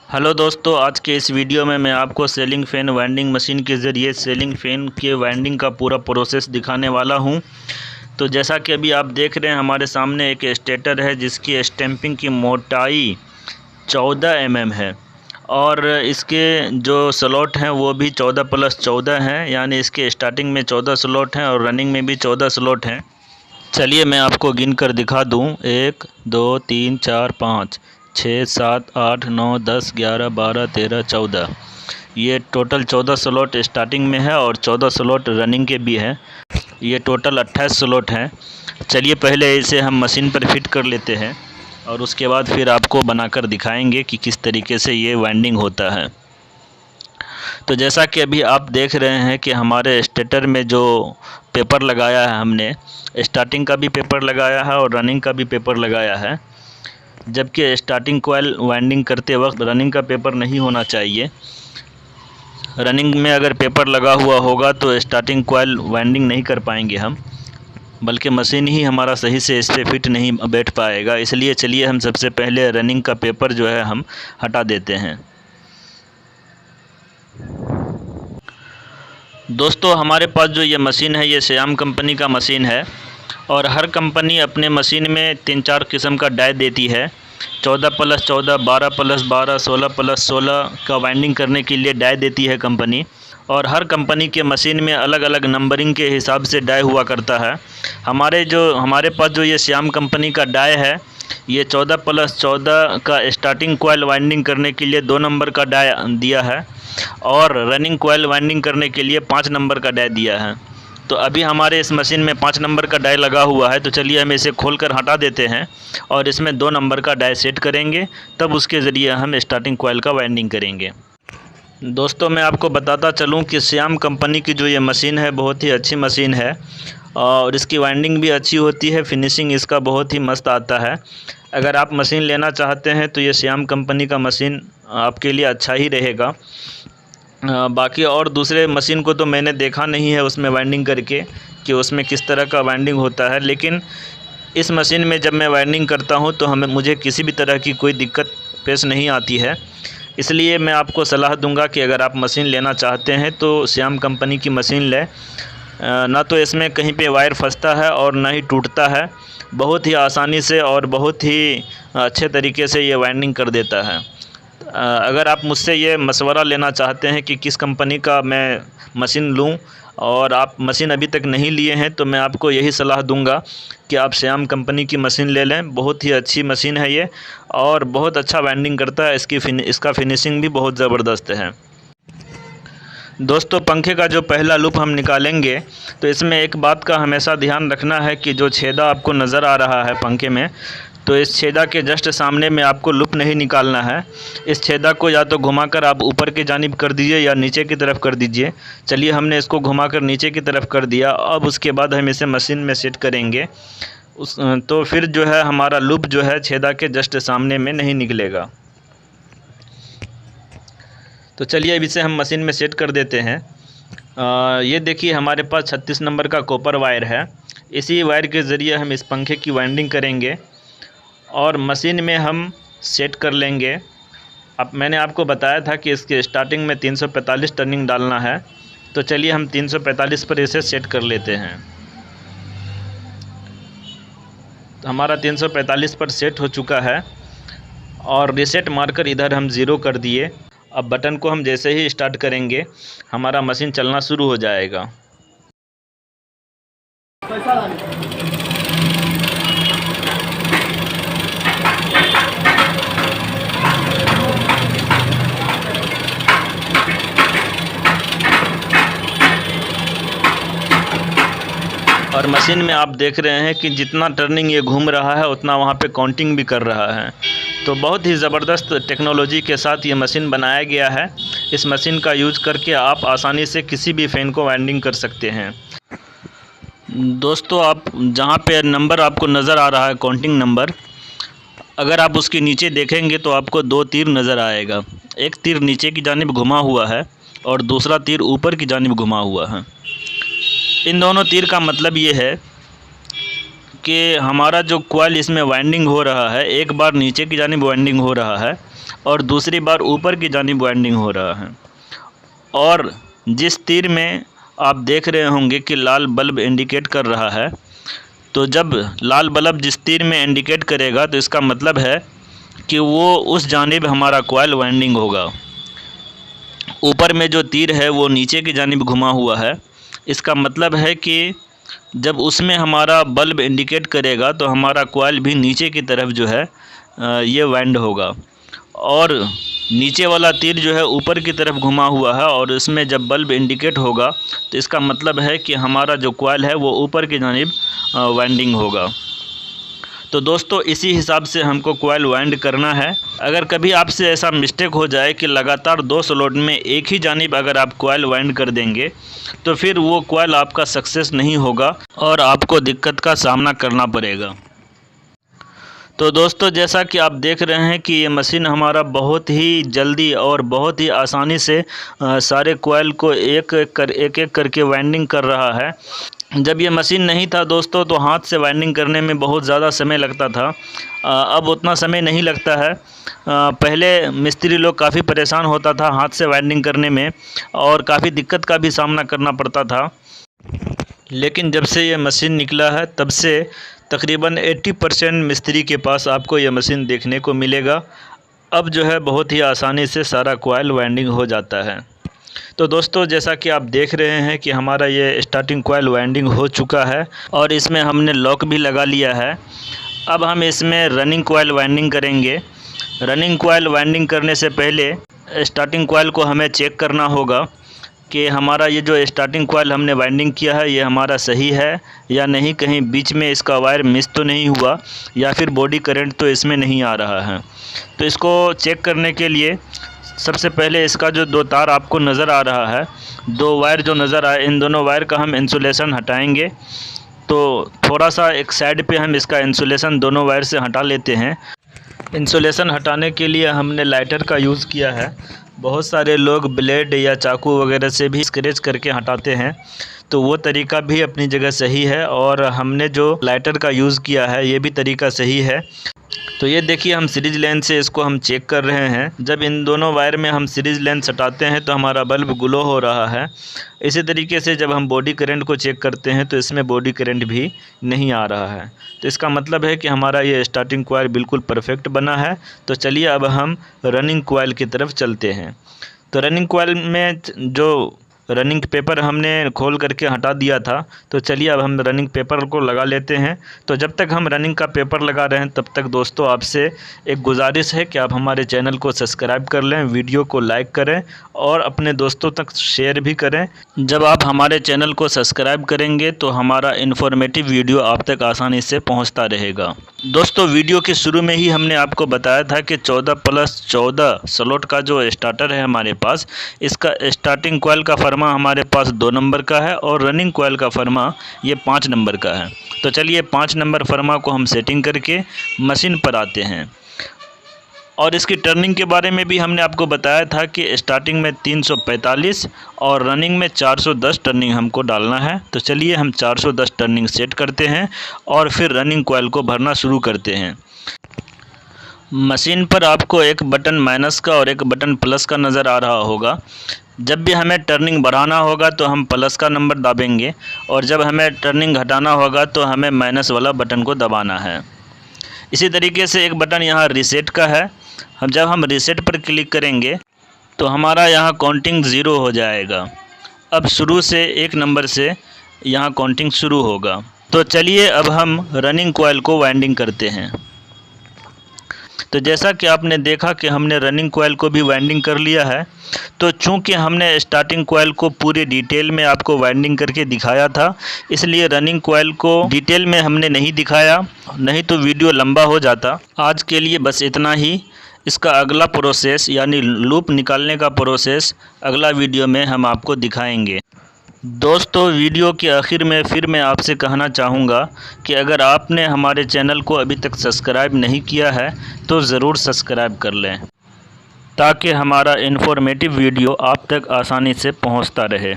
Hello दोस्तों, आज के इस वीडियो में मैं आपको सीलिंग फ़ैन वाइंडिंग मशीन के ज़रिए सीलिंग फ़ैन के वाइंडिंग का पूरा प्रोसेस दिखाने वाला हूं। तो जैसा कि अभी आप देख रहे हैं, हमारे सामने एक स्टेटर है जिसकी स्टैंपिंग की मोटाई 14 mm है और इसके जो स्लॉट हैं वो भी 14+14 हैं, यानी इसके स्टार्टिंग में 14 स्लॉट हैं और रनिंग में भी 14 स्लॉट हैं। चलिए मैं आपको गिन कर दिखा दूं। 1 2 3 4 5 6 7 8 9 10 11 12 13 14। ये टोटल 14 स्लॉट स्टार्टिंग में है और 14 स्लॉट रनिंग के भी हैं। ये टोटल 28 स्लॉट हैं। चलिए पहले इसे हम मशीन पर फिट कर लेते हैं और उसके बाद फिर आपको बनाकर दिखाएंगे कि किस तरीके से ये वाइंडिंग होता है। तो जैसा कि अभी आप देख रहे हैं कि हमारे स्टेटर में जो पेपर लगाया है, हमने स्टार्टिंग का भी पेपर लगाया है और रनिंग का भी पेपर लगाया है, जबकि स्टार्टिंग कॉइल वाइंडिंग करते वक्त रनिंग का पेपर नहीं होना चाहिए। रनिंग में अगर पेपर लगा हुआ होगा तो स्टार्टिंग कॉइल वाइंडिंग नहीं कर पाएंगे हम, बल्कि मशीन ही हमारा सही से इस पर फिट नहीं बैठ पाएगा। इसलिए चलिए हम सबसे पहले रनिंग का पेपर जो है हम हटा देते हैं। दोस्तों, हमारे पास जो ये मशीन है ये श्याम कंपनी का मशीन है और हर कंपनी अपने मशीन में 3-4 किस्म का डाई देती है। 14+14, 12+12, 16+16 का वाइंडिंग करने के लिए डाई देती है कंपनी, और हर कंपनी के मशीन में अलग अलग नंबरिंग के हिसाब से डाई हुआ करता है। हमारे पास जो ये श्याम कंपनी का डाई है, ये 14+14 का स्टार्टिंग कॉइल वाइंडिंग करने के लिए 2 नंबर का डाई दिया है और रनिंग कॉइल वाइंडिंग करने के लिए 5 नंबर का डाई दिया है। तो अभी हमारे इस मशीन में 5 नंबर का डाई लगा हुआ है। तो चलिए हम इसे खोलकर हटा देते हैं और इसमें 2 नंबर का डाई सेट करेंगे, तब उसके ज़रिए हम स्टार्टिंग कॉइल का वाइंडिंग करेंगे। दोस्तों, मैं आपको बताता चलूं कि श्याम कंपनी की जो ये मशीन है बहुत ही अच्छी मशीन है और इसकी वाइंडिंग भी अच्छी होती है, फिनिशिंग इसका बहुत ही मस्त आता है। अगर आप मशीन लेना चाहते हैं तो ये श्याम कंपनी का मशीन आपके लिए अच्छा ही रहेगा। बाकी और दूसरे मशीन को तो मैंने देखा नहीं है उसमें वाइंडिंग करके कि उसमें किस तरह का वाइंडिंग होता है, लेकिन इस मशीन में जब मैं वाइंडिंग करता हूं तो मुझे किसी भी तरह की कोई दिक्कत पेश नहीं आती है। इसलिए मैं आपको सलाह दूंगा कि अगर आप मशीन लेना चाहते हैं तो श्याम कंपनी की मशीन लें। ना तो इसमें कहीं पे वायर फंसता है और ना ही टूटता है, बहुत ही आसानी से और बहुत ही अच्छे तरीके से ये वाइंडिंग कर देता है। अगर आप मुझसे ये मशवरा लेना चाहते हैं कि किस कंपनी का मैं मशीन लूं और आप मशीन अभी तक नहीं लिए हैं, तो मैं आपको यही सलाह दूंगा कि आप श्याम कंपनी की मशीन ले लें। बहुत ही अच्छी मशीन है ये और बहुत अच्छा वाइंडिंग करता है। इसका फिनिशिंग भी बहुत ज़बरदस्त है। दोस्तों, पंखे का जो पहला लूप हम निकालेंगे तो इसमें एक बात का हमेशा ध्यान रखना है कि जो छेदा आपको नज़र आ रहा है पंखे में, तो इस छेदा के जस्ट सामने में आपको लूप नहीं निकालना है। इस छेदा को या तो घुमाकर आप ऊपर की जानिब कर दीजिए या नीचे की तरफ कर दीजिए। चलिए हमने इसको घुमाकर नीचे की तरफ कर दिया। अब उसके बाद हम इसे मशीन में सेट करेंगे। तो फिर जो है हमारा लूप जो है छेदा के जस्ट सामने में नहीं निकलेगा। तो चलिए अब इसे हम मशीन में सेट कर देते हैं। ये देखिए हमारे पास 36 नंबर का कॉपर वायर है। इसी वायर के ज़रिए हम इस पंखे की वाइंडिंग करेंगे और मशीन में हम सेट कर लेंगे। अब मैंने आपको बताया था कि इसके स्टार्टिंग में 345 टर्निंग डालना है, तो चलिए हम 345 पर इसे सेट कर लेते हैं। तो हमारा 345 पर सेट हो चुका है और रीसेट मारकर इधर हम 0 कर दिए। अब बटन को हम जैसे ही स्टार्ट करेंगे हमारा मशीन चलना शुरू हो जाएगा। और मशीन में आप देख रहे हैं कि जितना टर्निंग ये घूम रहा है उतना वहाँ पे काउंटिंग भी कर रहा है। तो बहुत ही ज़बरदस्त टेक्नोलॉजी के साथ ये मशीन बनाया गया है। इस मशीन का यूज करके आप आसानी से किसी भी फ़ैन को वाइंडिंग कर सकते हैं। दोस्तों, आप जहाँ पे नंबर आपको नज़र आ रहा है काउंटिंग नंबर, अगर आप उसके नीचे देखेंगे तो आपको 2 तीर नज़र आएगा। एक तीर नीचे की जानिब घुमा हुआ है और दूसरा तीर ऊपर की जानिब घुमा हुआ है। इन दोनों तीर का मतलब ये है कि हमारा जो कॉइल इसमें वाइंडिंग हो रहा है, एक बार नीचे की जानिब वाइंडिंग हो रहा है और दूसरी बार ऊपर की जानिब वाइंडिंग हो रहा है। और जिस तीर में आप देख रहे होंगे कि लाल बल्ब इंडिकेट कर रहा है, तो जब लाल बल्ब जिस तीर में इंडिकेट करेगा तो इसका मतलब है कि वो उस जानिब हमारा कॉइल वाइंडिंग होगा। ऊपर में जो तीर है वो नीचे की जानिब घुमा हुआ है, इसका मतलब है कि जब उसमें हमारा बल्ब इंडिकेट करेगा तो हमारा कॉइल भी नीचे की तरफ जो है ये वाइंड होगा। और नीचे वाला तीर जो है ऊपर की तरफ घुमा हुआ है और इसमें जब बल्ब इंडिकेट होगा तो इसका मतलब है कि हमारा जो कॉइल है वो ऊपर की जानिब वाइंडिंग होगा। तो दोस्तों इसी हिसाब से हमको कॉइल वाइंड करना है। अगर कभी आपसे ऐसा मिस्टेक हो जाए कि लगातार 2 स्लॉट में एक ही जानिब अगर आप कॉइल वाइंड कर देंगे तो फिर वो कॉइल आपका सक्सेस नहीं होगा और आपको दिक्कत का सामना करना पड़ेगा। तो दोस्तों जैसा कि आप देख रहे हैं कि ये मशीन हमारा बहुत ही जल्दी और बहुत ही आसानी से सारे कॉइल को एक एक करके वाइंडिंग कर रहा है। जब ये मशीन नहीं था दोस्तों तो हाथ से वाइंडिंग करने में बहुत ज़्यादा समय लगता था, अब उतना समय नहीं लगता है। पहले मिस्त्री लोग काफ़ी परेशान होता था हाथ से वाइंडिंग करने में और काफ़ी दिक्कत का भी सामना करना पड़ता था। लेकिन जब से ये मशीन निकला है तब से तकरीबन 80% मिस्त्री के पास आपको ये मशीन देखने को मिलेगा। अब जो है बहुत ही आसानी से सारा कॉइल वाइंडिंग हो जाता है। तो दोस्तों जैसा कि आप देख रहे हैं कि हमारा ये स्टार्टिंग कॉइल वाइंडिंग हो चुका है और इसमें हमने लॉक भी लगा लिया है। अब हम इसमें रनिंग कॉइल वाइंडिंग करेंगे। रनिंग कॉइल वाइंडिंग करने से पहले स्टार्टिंग कॉइल को हमें चेक करना होगा कि हमारा ये जो स्टार्टिंग कॉइल हमने वाइंडिंग किया है ये हमारा सही है या नहीं, कहीं बीच में इसका वायर मिस तो नहीं हुआ या फिर बॉडी करंट तो इसमें नहीं आ रहा है। तो इसको चेक करने के लिए सबसे पहले इसका जो 2 तार आपको नज़र आ रहा है, 2 वायर जो नज़र आए, इन दोनों वायर का हम इंसुलेशन हटाएंगे। तो थोड़ा सा एक साइड पे हम इसका इंसुलेशन दोनों वायर से हटा लेते हैं। इंसुलेशन हटाने के लिए हमने लाइटर का यूज़ किया है। बहुत सारे लोग ब्लेड या चाकू वगैरह से भी स्क्रैच करके हटाते हैं, तो वो तरीका भी अपनी जगह सही है और हमने जो लाइटर का यूज़ किया है ये भी तरीका सही है। तो ये देखिए हम सीरीज लेंथ से इसको हम चेक कर रहे हैं। जब इन दोनों वायर में हम सीरीज लेंथ सटाते हैं तो हमारा बल्ब ग्लो हो रहा है। इसी तरीके से जब हम बॉडी करंट को चेक करते हैं तो इसमें बॉडी करंट भी नहीं आ रहा है। तो इसका मतलब है कि हमारा ये स्टार्टिंग कॉइल बिल्कुल परफेक्ट बना है। तो चलिए अब हम रनिंग कॉइल की तरफ चलते हैं। तो रनिंग कॉइल में जो रनिंग पेपर हमने खोल करके हटा दिया था, तो चलिए अब हम रनिंग पेपर को लगा लेते हैं। तो जब तक हम रनिंग का पेपर लगा रहे हैं तब तक दोस्तों आपसे एक गुजारिश है कि आप हमारे चैनल को सब्सक्राइब कर लें, वीडियो को लाइक करें और अपने दोस्तों तक शेयर भी करें। जब आप हमारे चैनल को सब्सक्राइब करेंगे तो हमारा इन्फॉर्मेटिव वीडियो आप तक आसानी से पहुँचता रहेगा। दोस्तों वीडियो के शुरू में ही हमने आपको बताया था कि 14+14 स्लॉट का जो स्टार्टर है हमारे पास, इसका स्टार्टिंग कॉइल का फर्मा हमारे पास 2 नंबर का है और रनिंग कॉइल का फर्मा ये 5 नंबर का है। तो चलिए 5 नंबर फर्मा को हम सेटिंग करके मशीन पर आते हैं। और इसकी टर्निंग के बारे में भी हमने आपको बताया था कि स्टार्टिंग में 345 और रनिंग में 410 टर्निंग हमको डालना है। तो चलिए हम 410 टर्निंग सेट करते हैं और फिर रनिंग कॉइल को भरना शुरू करते हैं। मशीन पर आपको एक बटन माइनस का और एक बटन प्लस का नज़र आ रहा होगा। जब भी हमें टर्निंग बढ़ाना होगा तो हम प्लस का नंबर दबाएंगे और जब हमें टर्निंग घटाना होगा तो हमें माइनस वाला बटन को दबाना है। इसी तरीके से एक बटन यहाँ रीसेट का है। जब हम रीसेट पर क्लिक करेंगे तो हमारा यहाँ काउंटिंग 0 हो जाएगा। अब शुरू से 1 नंबर से यहाँ काउंटिंग शुरू होगा। तो चलिए अब हम रनिंग कॉइल को वाइंडिंग करते हैं। तो जैसा कि आपने देखा कि हमने रनिंग कॉइल को भी वाइंडिंग कर लिया है। तो चूंकि हमने स्टार्टिंग कॉइल को पूरे डिटेल में आपको वाइंडिंग करके दिखाया था, इसलिए रनिंग कॉइल को डिटेल में हमने नहीं दिखाया, नहीं तो वीडियो लंबा हो जाता। आज के लिए बस इतना ही। इसका अगला प्रोसेस यानी लूप निकालने का प्रोसेस अगला वीडियो में हम आपको दिखाएंगे। दोस्तों वीडियो के आखिर में फिर मैं आपसे कहना चाहूँगा कि अगर आपने हमारे चैनल को अभी तक सब्सक्राइब नहीं किया है तो ज़रूर सब्सक्राइब कर लें, ताकि हमारा इन्फॉर्मेटिव वीडियो आप तक आसानी से पहुँचता रहे।